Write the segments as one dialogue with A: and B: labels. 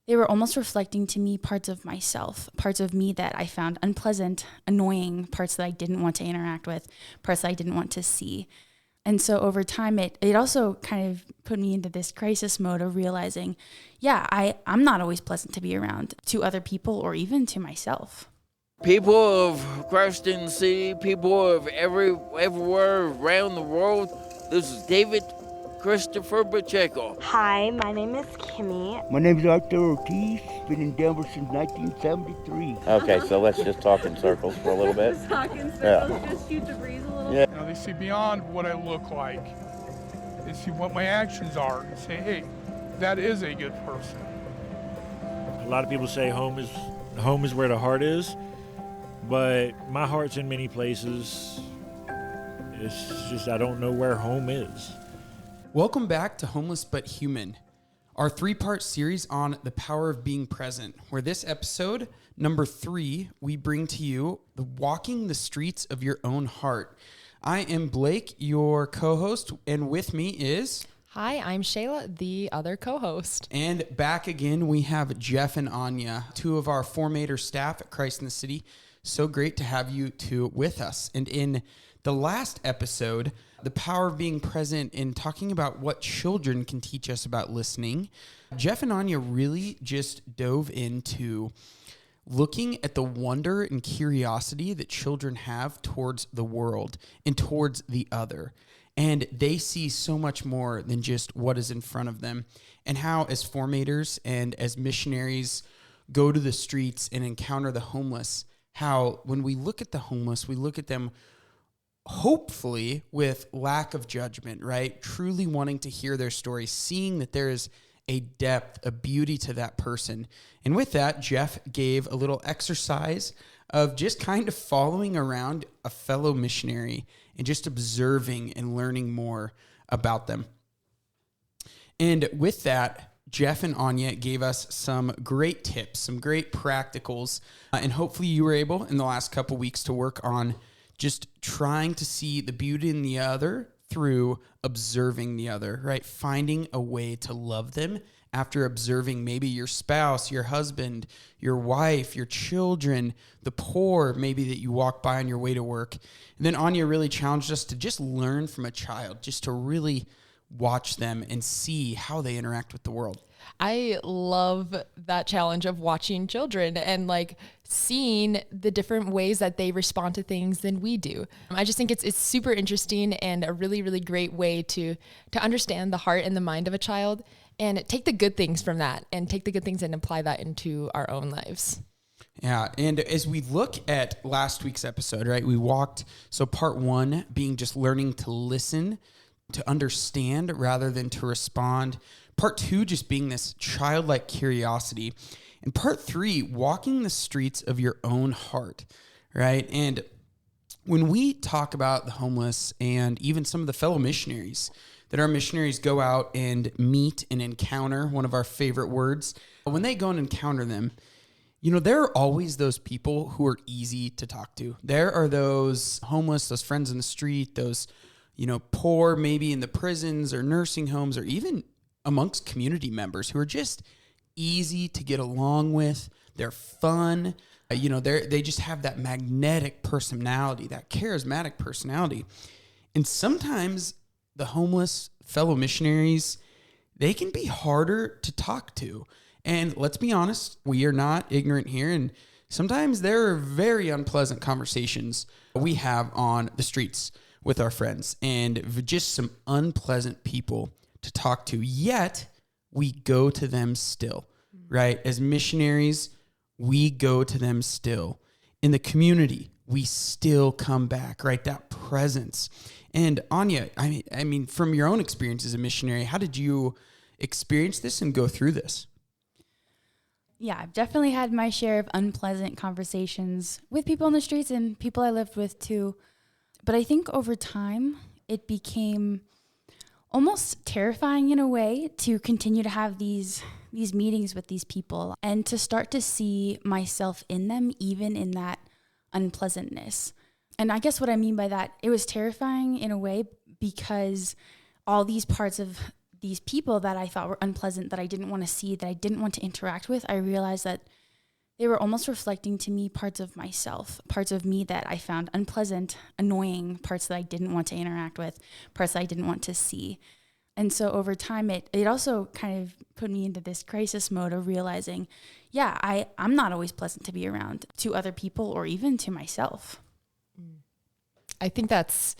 A: they were almost reflecting to me parts of myself, parts of me that I found unpleasant, annoying, parts that I didn't want to interact with, parts that I didn't want to see. And so over time, it also kind of put me into this crisis mode of realizing, I'm not always pleasant to be around to other people or even to myself.
B: People of Creston City, people of everywhere around the world, this is David Christopher Pacheco.
C: Hi, my name is Kimmy.
D: My name is Arthur Ortiz, been in Denver since 1973.
E: Okay, so let's just talk in circles for a little bit.
F: Just talk in circles, just shoot the breeze a little.
E: Yeah.
G: You know, they see beyond what I look like. They see what my actions are and say, hey, that is a good person.
H: A lot of people say home is where the heart is, but my heart's in many places. It's just I don't know where home is.
I: Welcome back to Homeless But Human, our 3-part series on the power of being present, where this episode, number 3, we bring to you the walking the streets of your own heart. I am Blake, your co-host, and with me is...
F: Hi, I'm Shayla, the other co-host.
I: And back again, we have Jeff and Anya, 2 of our formator staff at Christ in the City. So great to have you 2 with us. And in the last episode, the power of being present and talking about what children can teach us about listening, Jeff and Anya really just dove into looking at the wonder and curiosity that children have towards the world and towards the other. And they see so much more than just what is in front of them, and how as formators and as missionaries go to the streets and encounter the homeless, how when we look at the homeless, we look at them hopefully with lack of judgment, right? Truly wanting to hear their story, seeing that there is a depth, a beauty to that person. And with that, Jeff gave a little exercise of just kind of following around a fellow missionary and just observing and learning more about them. And with that, Jeff and Anya gave us some great tips, some great practicals, and hopefully you were able in the last couple weeks to work on just trying to see the beauty in the other through observing the other, right? Finding a way to love them after observing maybe your spouse, your husband, your wife, your children, the poor, maybe that you walk by on your way to work. And then Anya really challenged us to just learn from a child, just to really watch them and see how they interact with the world.
F: I love that challenge of watching children and like seeing the different ways that they respond to things than we do. I just think it's super interesting and a really, really great way to understand the heart and the mind of a child and take the good things from that and take the good things and apply that into our own lives.
I: Yeah, and as we look at last week's episode, right, we walked, so part 1 being just learning to listen, to understand rather than to respond. Part 2 just being this childlike curiosity. And part 3, walking the streets of your own heart, right? And when we talk about the homeless and even some of the fellow missionaries, that our missionaries go out and meet and encounter, one of our favorite words, when they go and encounter them, you know, there are always those people who are easy to talk to. There are those homeless, those friends in the street, those, you know, poor, maybe in the prisons or nursing homes or even amongst community members who are just easy to get along with. They're fun. They just have that magnetic personality, that charismatic personality. And sometimes the homeless fellow missionaries, they can be harder to talk to. And let's be honest, we are not ignorant here. And sometimes there are very unpleasant conversations we have on the streets with our friends and just some unpleasant people to talk to. Yet we go to them still, right? As missionaries, we go to them still. In the community, we still come back, right? That presence. And Anya, I mean, from your own experience as a missionary, how did you experience this and go through this?
A: Yeah, I've definitely had my share of unpleasant conversations with people on the streets and people I lived with too. But I think over time, it became almost terrifying in a way to continue to have these meetings with these people and to start to see myself in them, even in that unpleasantness. And I guess what I mean by that, it was terrifying in a way because all these parts of these people that I thought were unpleasant, that I didn't want to see, that I didn't want to interact with, I realized that they were almost reflecting to me parts of myself, parts of me that I found unpleasant, annoying, parts that I didn't want to interact with, parts that I didn't want to see. And so over time, it also kind of put me into this crisis mode of realizing, yeah, I'm not always pleasant to be around to other people or even to myself.
F: I think that's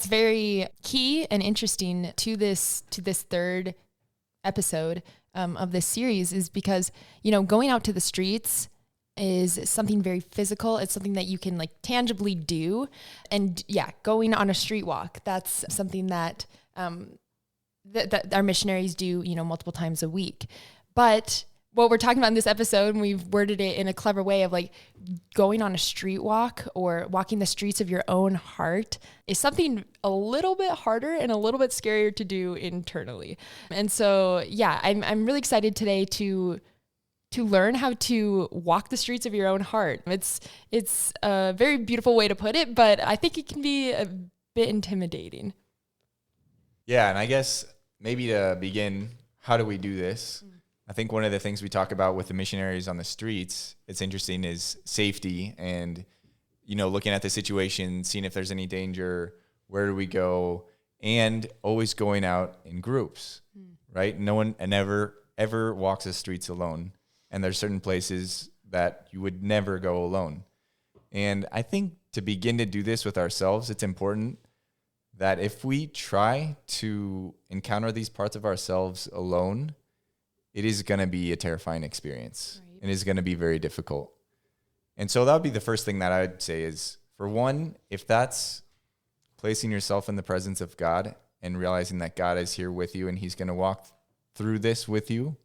F: very key and interesting to this third episode of this series, is because, you know, going out to the streets is something very physical. It's something that you can like tangibly do. And yeah, going on a street walk, that's something that that our missionaries do, you know, multiple times a week. But what we're talking about in this episode, and we've worded it in a clever way of like going on a street walk or walking the streets of your own heart, is something a little bit harder and a little bit scarier to do internally. And so, yeah, I'm really excited today to learn how to walk the streets of your own heart. It's a very beautiful way to put it, but I think it can be a bit intimidating.
J: Yeah, and I guess maybe to begin, how do we do this? I think one of the things we talk about with the missionaries on the streets, it's interesting, is safety and, you know, looking at the situation, seeing if there's any danger, where do we go, and always going out in groups, right? No one ever walks the streets alone. And there's certain places that you would never go alone. And I think to begin to do this with ourselves, it's important that if we try to encounter these parts of ourselves alone, it is going to be a terrifying experience. Right. It is going to be very difficult. And so that would be the first thing that I would say is, for one, if that's placing yourself in the presence of God and realizing that God is here with you and he's going to walk through this with you.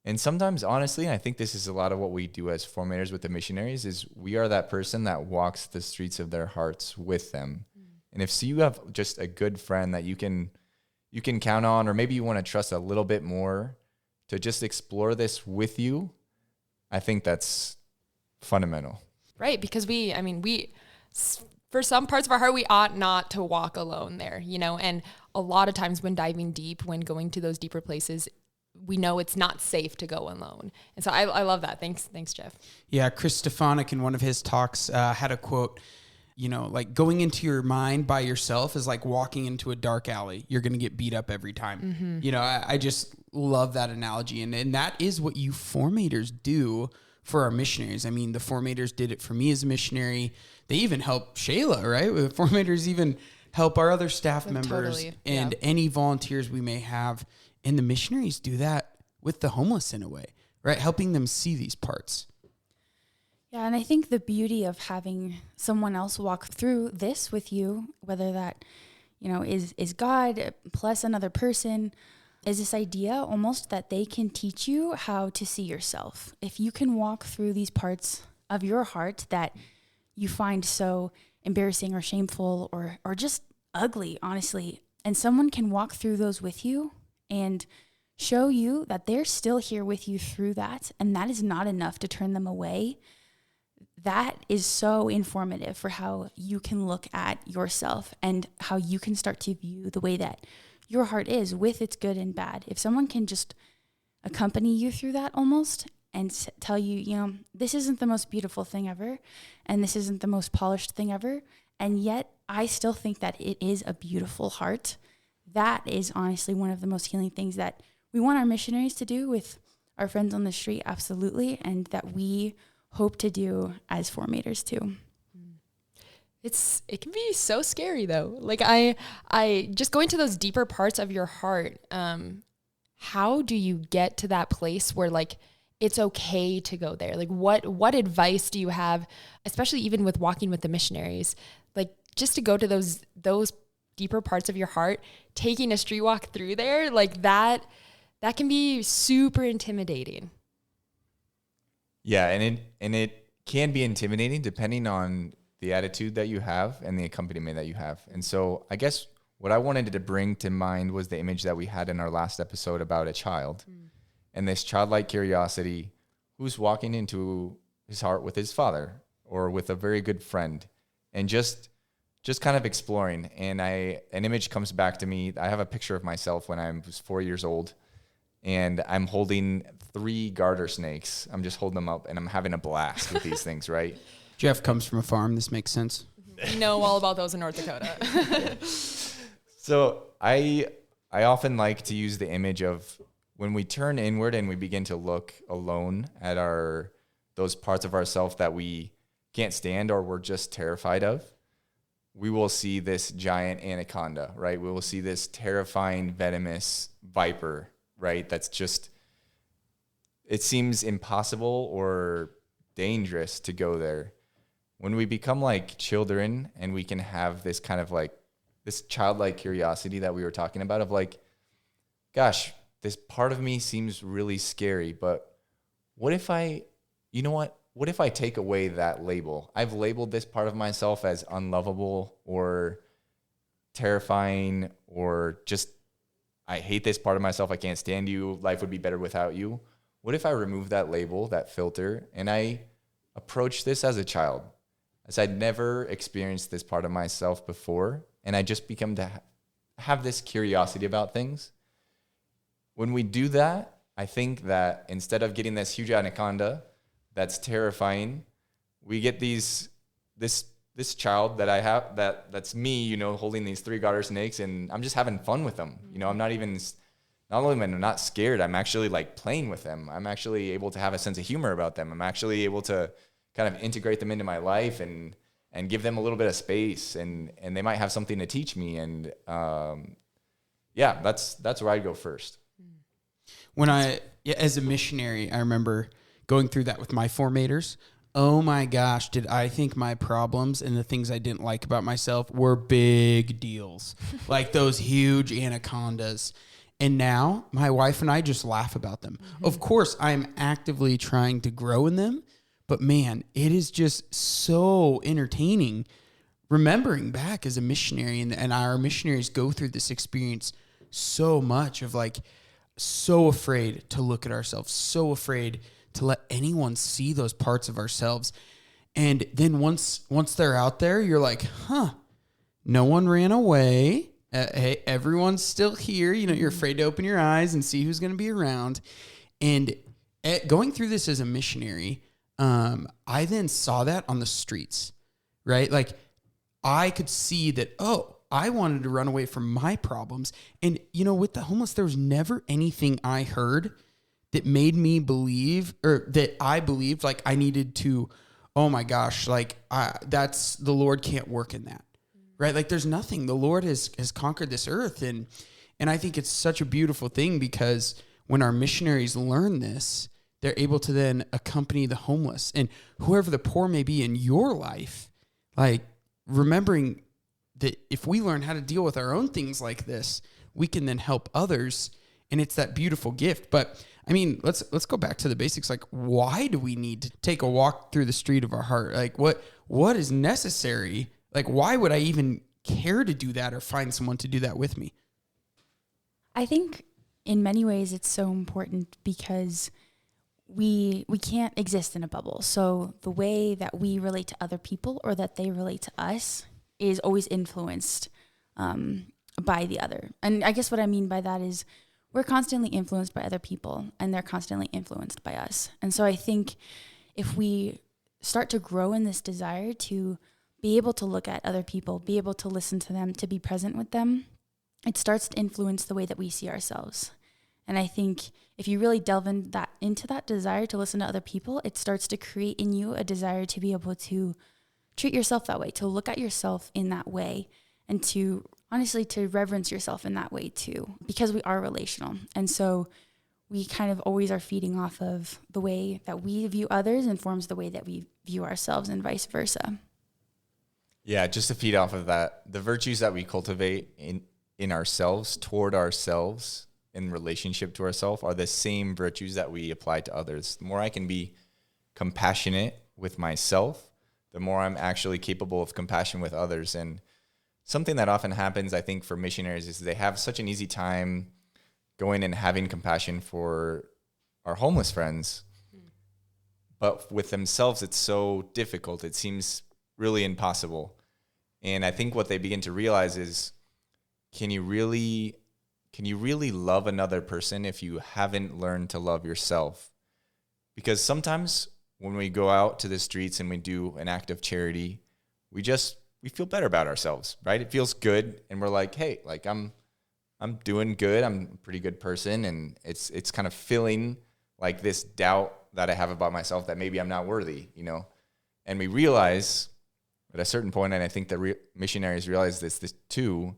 J: And sometimes, honestly, I think this is a lot of what we do as formators with the missionaries, is we are that person that walks the streets of their hearts with them. And if you have just a good friend that you can count on, or maybe you want to trust a little bit more to just explore this with you, I think that's fundamental.
F: Right, because for some parts of our heart, we ought not to walk alone there, you know, and a lot of times when diving deep, when going to those deeper places, we know it's not safe to go alone. And so I love that. Thanks, Jeff.
I: Yeah, Chris Stefanik in one of his talks had a quote, you know, like going into your mind by yourself is like walking into a dark alley. You're going to get beat up every time. Mm-hmm. You know, I just love that analogy. And that is what you formators do for our missionaries. I mean, the formators did it for me as a missionary. They even help Shayla, right? The formators even help our other staff members and any volunteers we may have. And the missionaries do that with the homeless in a way, right? Helping them see these parts.
A: Yeah, and I think the beauty of having someone else walk through this with you, whether that, you know, is God plus another person, is this idea almost that they can teach you how to see yourself. If you can walk through these parts of your heart that you find so embarrassing or shameful or just ugly, honestly, and someone can walk through those with you and show you that they're still here with you through that, and that is not enough to turn them away, that is so informative for how you can look at yourself and how you can start to view the way that your heart is, with its good and bad. If someone can just accompany you through that almost and tell you, you know, this isn't the most beautiful thing ever, and this isn't the most polished thing ever, and yet I still think that it is a beautiful heart. That is honestly one of the most healing things that we want our missionaries to do with our friends on the street, absolutely, and that we hope to do as formators too.
F: It can be so scary though. Like I just going to those deeper parts of your heart. How do you get to that place where like it's okay to go there? Like what advice do you have, especially even with walking with the missionaries, like just to go to those deeper parts of your heart, taking a street walk through there, like that can be super intimidating.
J: Yeah, and it can be intimidating depending on the attitude that you have and the accompaniment that you have. And so I guess what I wanted to bring to mind was the image that we had in our last episode about a child and this childlike curiosity who's walking into his heart with his father or with a very good friend and just just kind of exploring. And an image comes back to me. I have a picture of myself when I was 4 years old, and I'm holding 3 garter snakes. I'm just holding them up, and I'm having a blast with these things, right?
I: Jeff comes from a farm. This makes sense.
F: We know all about those in North Dakota.
J: So I often like to use the image of when we turn inward and we begin to look alone at those parts of ourselves that we can't stand or we're just terrified of, we will see this giant anaconda, right? We will see this terrifying, venomous viper, right? That's just, it seems impossible or dangerous to go there. When we become like children and we can have this kind of like this childlike curiosity that we were talking about of like, gosh, this part of me seems really scary, but what if what if I take away that label? I've labeled this part of myself as unlovable or terrifying or just, I hate this part of myself. I can't stand you. Life would be better without you. What if I remove that label, that filter, and I approach this as a child, as I'd never experienced this part of myself before, and I just become to have this curiosity about things? When we do that, I think that instead of getting this huge anaconda that's terrifying, we get this child that I have, that's me, holding these 3 garter snakes, and I'm just having fun with them. I'm not only am I not scared, I'm actually like playing with them. I'm actually able to have a sense of humor about them. I'm actually able to kind of integrate them into my life and give them a little bit of space, and they might have something to teach me. And that's where I'd go first.
I: When as a missionary, I remember going through that with my formators. Oh my gosh, did I think my problems and the things I didn't like about myself were big deals. Like those huge anacondas. And now my wife and I just laugh about them. Mm-hmm. Of course, I'm actively trying to grow in them, but man, it is just so entertaining remembering back as a missionary, and our missionaries go through this experience so much of like, so afraid to look at ourselves, so afraid to let anyone see those parts of ourselves. And then once they're out there, you're like, no one ran away. Hey, everyone's still here. You're afraid to open your eyes and see who's going to be around. And going through this as a missionary, I then saw that on the streets, right? Like I could see that, I wanted to run away from my problems. And, with the homeless, there was never anything I heard that made me believe, or that I believed like I needed to, oh my gosh, like that's, the Lord can't work in that, right? Like there's nothing. The Lord has conquered this earth. And I think it's such a beautiful thing, because when our missionaries learn this, they're able to then accompany the homeless and whoever the poor may be in your life, like remembering that if we learn how to deal with our own things like this, we can then help others. And it's that beautiful gift. But I mean, let's go back to the basics. Like, why do we need to take a walk through the street of our heart? Like what is necessary? Like, why would I even care to do that or find someone to do that with me?
A: I think in many ways it's so important because we can't exist in a bubble. So the way that we relate to other people or that they relate to us is always influenced by the other. And I guess what I mean by that is we're constantly influenced by other people and they're constantly influenced by us. And so I think if we start to grow in this desire to be able to look at other people, be able to listen to them, to be present with them, it starts to influence the way that we see ourselves. And I think if you really delve into that desire to listen to other people, it starts to create in you a desire to be able to treat yourself that way, to look at yourself in that way, and to honestly to reverence yourself in that way too, because we are relational. And so we kind of always are feeding off of the way that we view others informs the way that we view ourselves and vice versa.
J: Yeah, just to feed off of that, the virtues that we cultivate in ourselves, toward ourselves, in relationship to ourselves, are the same virtues that we apply to others. The more I can be compassionate with myself, the more I'm actually capable of compassion with others. And something that often happens, I think, for missionaries is they have such an easy time going and having compassion for our homeless friends. But with themselves, it's so difficult. It seems really impossible. And I think what they begin to realize is, can you really love another person if you haven't learned to love yourself? Because sometimes when we go out to the streets and we do an act of charity, we feel better about ourselves, right? It feels good, and we're like, hey, like I'm doing good. I'm a pretty good person, and it's kind of filling like this doubt that I have about myself that maybe I'm not worthy, you know. And we realize at a certain point, and I think the missionaries realize this too,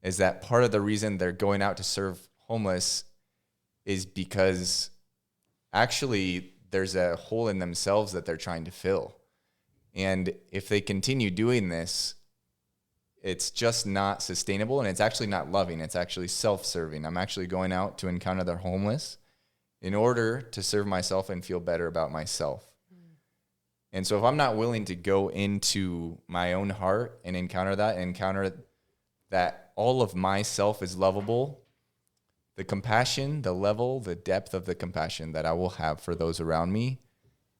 J: is that part of the reason they're going out to serve homeless is because actually there's a hole in themselves that they're trying to fill. And if they continue doing this, it's just not sustainable, and it's actually not loving. It's actually self-serving. I'm actually going out to encounter the homeless in order to serve myself and feel better about myself. And so if I'm not willing to go into my own heart and encounter that all of myself is lovable, the compassion, the level, the depth of the compassion that I will have for those around me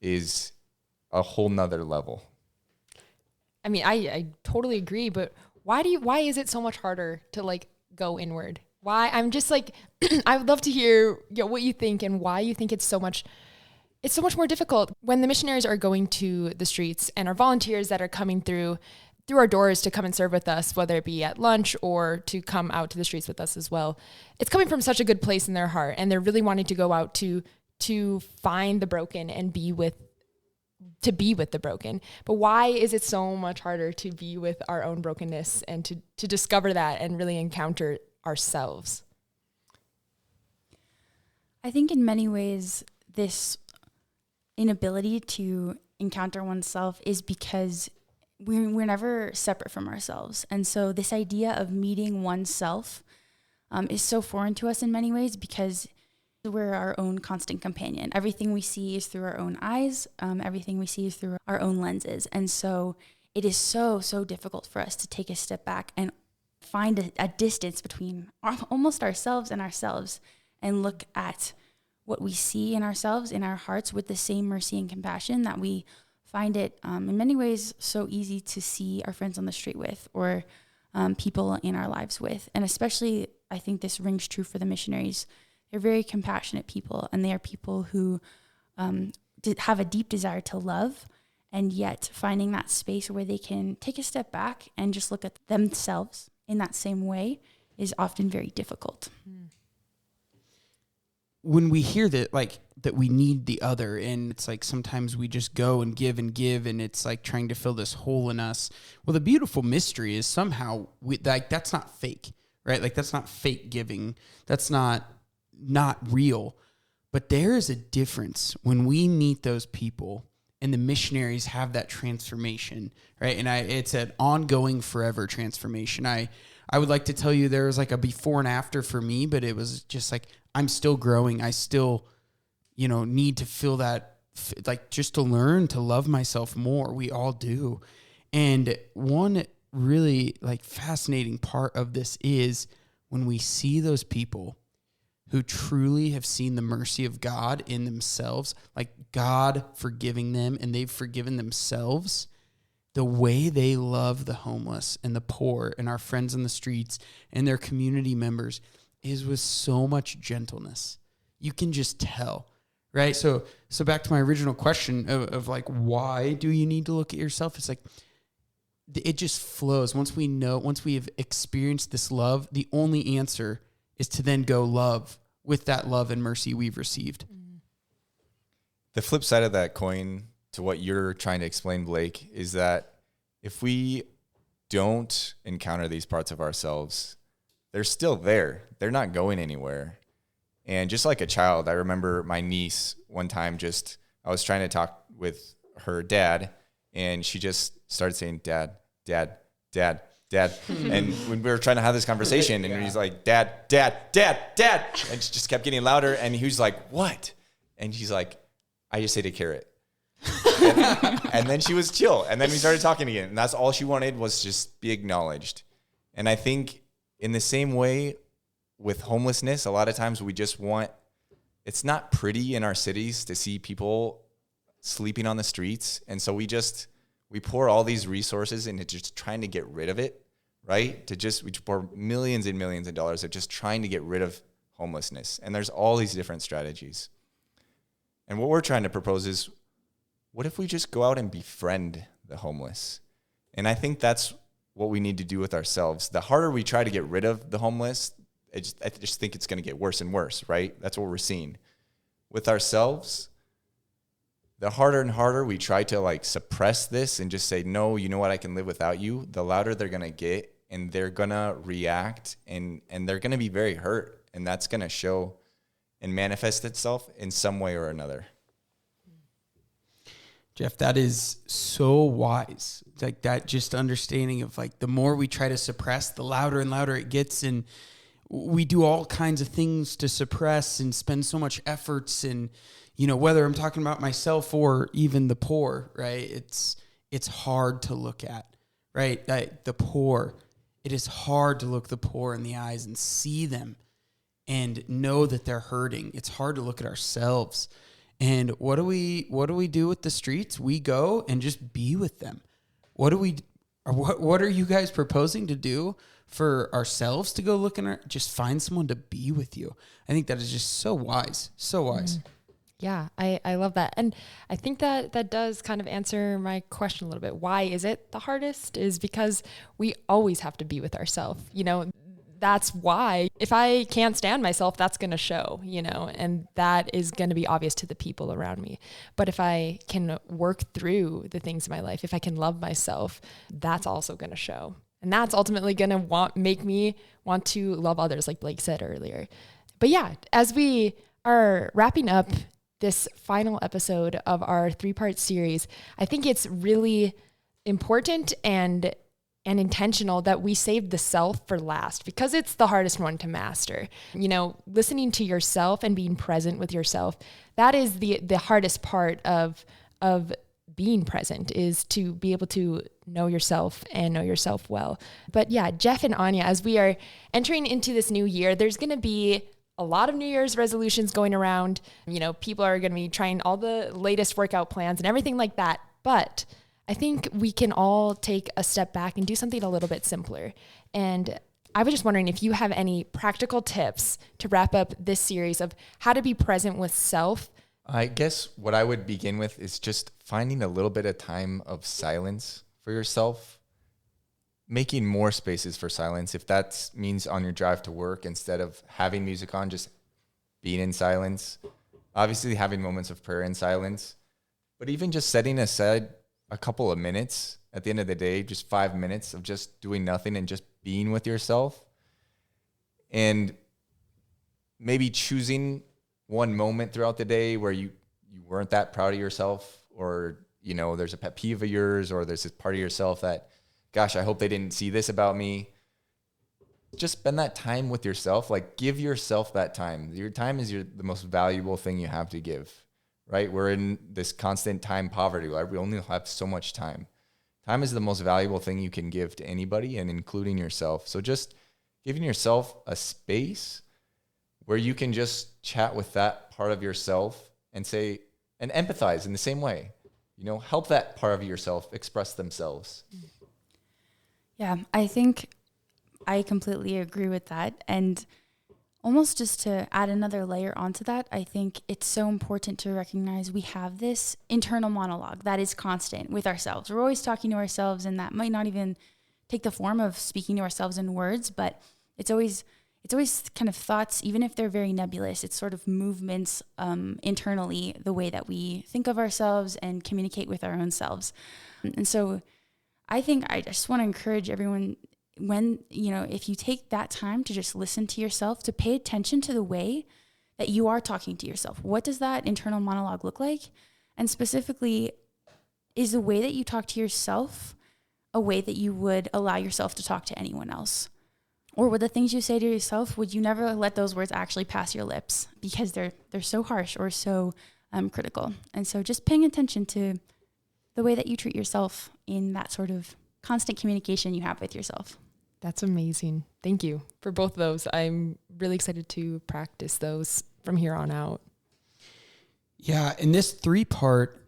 J: is a whole nother level.
F: I mean, I totally agree, but why is it so much harder to like go inward? Why? I'm just like, I would love to hear what you think and why you think it's so much more difficult when the missionaries are going to the streets and our volunteers that are coming through our doors to come and serve with us, whether it be at lunch or to come out to the streets with us as well. It's coming from such a good place in their heart, and they're really wanting to go out to find the broken and be with the broken. But why is it so much harder to be with our own brokenness and to discover that and really encounter ourselves?
A: I think in many ways, this inability to encounter oneself is because we're never separate from ourselves. And so this idea of meeting oneself is so foreign to us in many ways because we're our own constant companion. Everything we see is through our own eyes. Everything we see is through our own lenses. And so it is so difficult for us to take a step back and find a distance between almost ourselves and look at what we see in ourselves, in our hearts, with the same mercy and compassion that we find it in many ways so easy to see our friends on the street with, or people in our lives with. And especially, I think this rings true for the missionaries. They're very compassionate people, and they are people who have a deep desire to love, and yet finding that space where they can take a step back and just look at themselves in that same way is often very difficult.
I: When we hear that, like, that we need the other, and it's like sometimes we just go and give, and it's like trying to fill this hole in us. Well, the beautiful mystery is somehow that's not fake, right? Like, that's not fake giving. That's not real. But there is a difference when we meet those people and the missionaries have that transformation, right? And it's an ongoing, forever transformation. I would like to tell you there was like a before and after for me, but it was just like, I'm still growing. I still, need to feel that, like, just to learn to love myself more. We all do. And one really like fascinating part of this is when we see those people who truly have seen the mercy of God in themselves, like God forgiving them and they've forgiven themselves, the way they love the homeless and the poor and our friends in the streets and their community members is with so much gentleness. You can just tell, right? So back to my original question of like, why do you need to look at yourself? It's like, it just flows. Once we have experienced this love, the only answer is to then go love with that love and mercy we've received.
J: The flip side of that coin to what you're trying to explain, Blake, is that if we don't encounter these parts of ourselves, they're still there. They're not going anywhere. And just like a child, I remember my niece one time I was trying to talk with her dad, and she just started saying, Dad, Dad, Dad, Dad. And when we were trying to have this conversation, and he's like, Dad, Dad, Dad, Dad. And she just kept getting louder. And he was like, what? And she's like, I just ate a carrot. and then she was chill. And then we started talking again. And that's all she wanted, was just be acknowledged. And I think in the same way with homelessness, a lot of times we just it's not pretty in our cities to see people sleeping on the streets. And so we we pour all these resources into just trying to get rid of it, right? We pour millions and millions of dollars of just trying to get rid of homelessness. And there's all these different strategies. And what we're trying to propose is, what if we just go out and befriend the homeless? And I think that's what we need to do with ourselves. The harder we try to get rid of the homeless, I just think it's going to get worse and worse, right? That's what we're seeing. With ourselves, the harder and harder we try to like suppress this and just say, no, you know what, I can live without you, the louder they're going to get, and they're going to react, and they're going to be very hurt. And that's going to show and manifest itself in some way or another.
I: Jeff, that is so wise. Like that, just understanding of like the more we try to suppress, the louder and louder it gets. And we do all kinds of things to suppress and spend so much efforts. And, you know, whether I'm talking about myself or even the poor, right? It's hard to look at, right? The poor, it is hard to look the poor in the eyes and see them and know that they're hurting. It's hard to look at ourselves. And what do we do with the streets? We go and just be with them. What are you guys proposing to do for ourselves to go look and just find someone to be with you? I think that is just so wise, so wise.
F: Yeah, I love that. And I think that does kind of answer my question a little bit. Why is it the hardest? Is because we always have to be with ourselves. You know, that's why if I can't stand myself, that's going to show, you know, and that is going to be obvious to the people around me. But if I can work through the things in my life, if I can love myself, that's also going to show. And that's ultimately going to make me want to love others, like Blake said earlier. But yeah, as we are wrapping up this final episode of our 3-part series, I think it's really important and intentional that we save the self for last, because it's the hardest one to master. You know, listening to yourself and being present with yourself, that is the hardest part of being present, is to be able to know yourself and know yourself well. But yeah, Jeff and Anya, as we are entering into this new year, there's going to be a lot of New Year's resolutions going around. You know, people are going to be trying all the latest workout plans and everything like that. But I think we can all take a step back and do something a little bit simpler. And I was just wondering if you have any practical tips to wrap up this series of how to be present with self.
J: I guess what I would begin with is just finding a little bit of time of silence for yourself, making more spaces for silence. If that means on your drive to work, instead of having music on, just being in silence, obviously having moments of prayer in silence, but even just setting aside a couple of minutes at the end of the day, just 5 minutes of just doing nothing and just being with yourself, and maybe choosing one moment throughout the day where you weren't that proud of yourself, or, you know, there's a pet peeve of yours, or there's this part of yourself that, gosh, I hope they didn't see this about me. Just spend that time with yourself. Like, give yourself that time. Your time is the most valuable thing you have to give. Right? We're in this constant time poverty. Right? We only have so much time. Time is the most valuable thing you can give to anybody, and including yourself. So just giving yourself a space where you can just chat with that part of yourself and say, and empathize in the same way. You know, help that part of yourself express themselves.
A: Yeah, I think I completely agree with that. And almost just to add another layer onto that, I think it's so important to recognize we have this internal monologue that is constant with ourselves. We're always talking to ourselves, and that might not even take the form of speaking to ourselves in words, but it's always kind of thoughts, even if they're very nebulous. It's sort of movements internally, the way that we think of ourselves and communicate with our own selves. And so I think I just want to encourage everyone, when, you know, if you take that time to just listen to yourself, to pay attention to the way that you are talking to yourself. What does that internal monologue look like? And specifically, is the way that you talk to yourself a way that you would allow yourself to talk to anyone else? Or would the things you say to yourself, would you never let those words actually pass your lips because they're so harsh or so critical? And so just paying attention to the way that you treat yourself in that sort of constant communication you have with yourself.
F: That's amazing. Thank you for both of those. I'm really excited to practice those from here on out.
I: Yeah, and this 3-part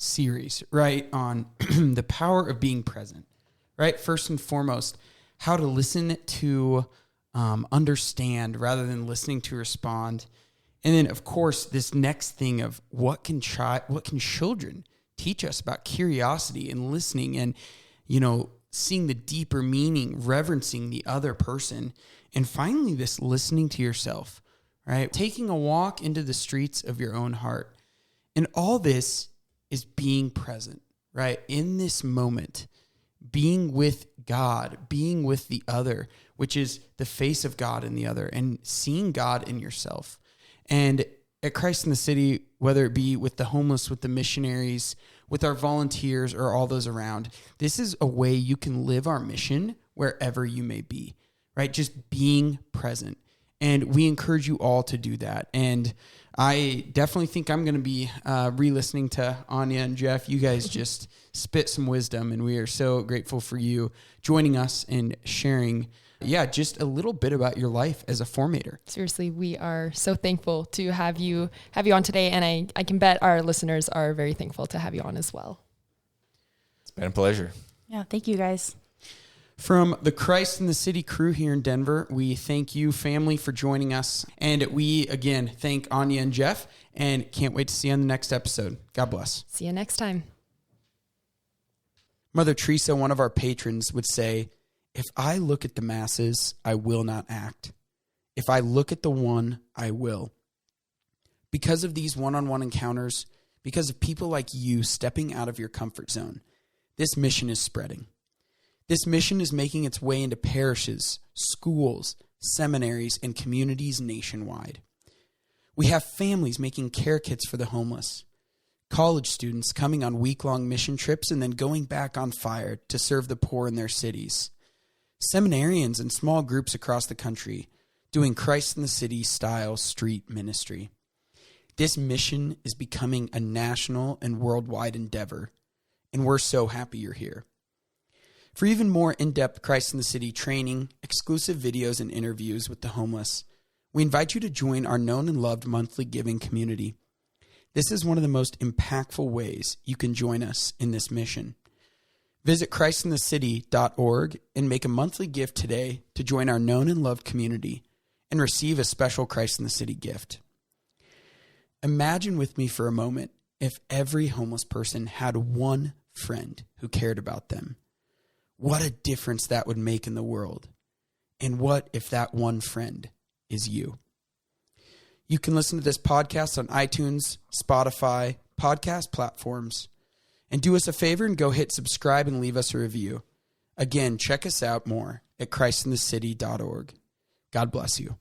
I: series, right, on the power of being present, right? First and foremost, how to listen to understand rather than listening to respond. And then, of course, this next thing of what can children teach us about curiosity and listening and, seeing the deeper meaning, reverencing the other person. And finally, this listening to yourself, right? Taking a walk into the streets of your own heart. And all this is being present, right? In this moment, being with God, being with the other, which is the face of God in the other, and seeing God in yourself. And at Christ in the City, whether it be with the homeless, with the missionaries, with our volunteers, or all those around, this is a way you can live our mission wherever you may be, right? Just being present. And we encourage you all to do that. And I definitely think I'm going to be re-listening to Anya and Jeff. You guys just spit some wisdom, and we are so grateful for you joining us and sharing just a little bit about your life as a formator.
F: Seriously, we are so thankful to have you on today, and I can bet our listeners are very thankful to have you on as well.
J: It's been a pleasure.
A: Yeah, thank you guys.
I: From the Christ in the City crew here in Denver, we thank you, family, for joining us. And we, again, thank Anya and Jeff, and can't wait to see you on the next episode. God bless.
F: See you next time.
I: Mother Teresa, one of our patrons, would say, "If I look at the masses, I will not act. If I look at the one, I will." Because of these one-on-one encounters, because of people like you stepping out of your comfort zone, this mission is spreading. This mission is making its way into parishes, schools, seminaries, and communities nationwide. We have families making care kits for the homeless, college students coming on week-long mission trips and then going back on fire to serve the poor in their cities, seminarians and small groups across the country doing Christ in the City style street ministry. This mission is becoming a national and worldwide endeavor, and we're so happy you're here. For even more in-depth Christ in the City training, exclusive videos, and interviews with the homeless, we invite you to join our known and loved monthly giving community. This is one of the most impactful ways you can join us in this mission. Visit christinthecity.org and make a monthly gift today to join our known and loved community and receive a special Christ in the City gift. Imagine with me for a moment if every homeless person had one friend who cared about them. What a difference that would make in the world. And what if that one friend is you? You can listen to this podcast on iTunes, Spotify, podcast platforms. And do us a favor and go hit subscribe and leave us a review. Again, check us out more at christinthecity.org. God bless you.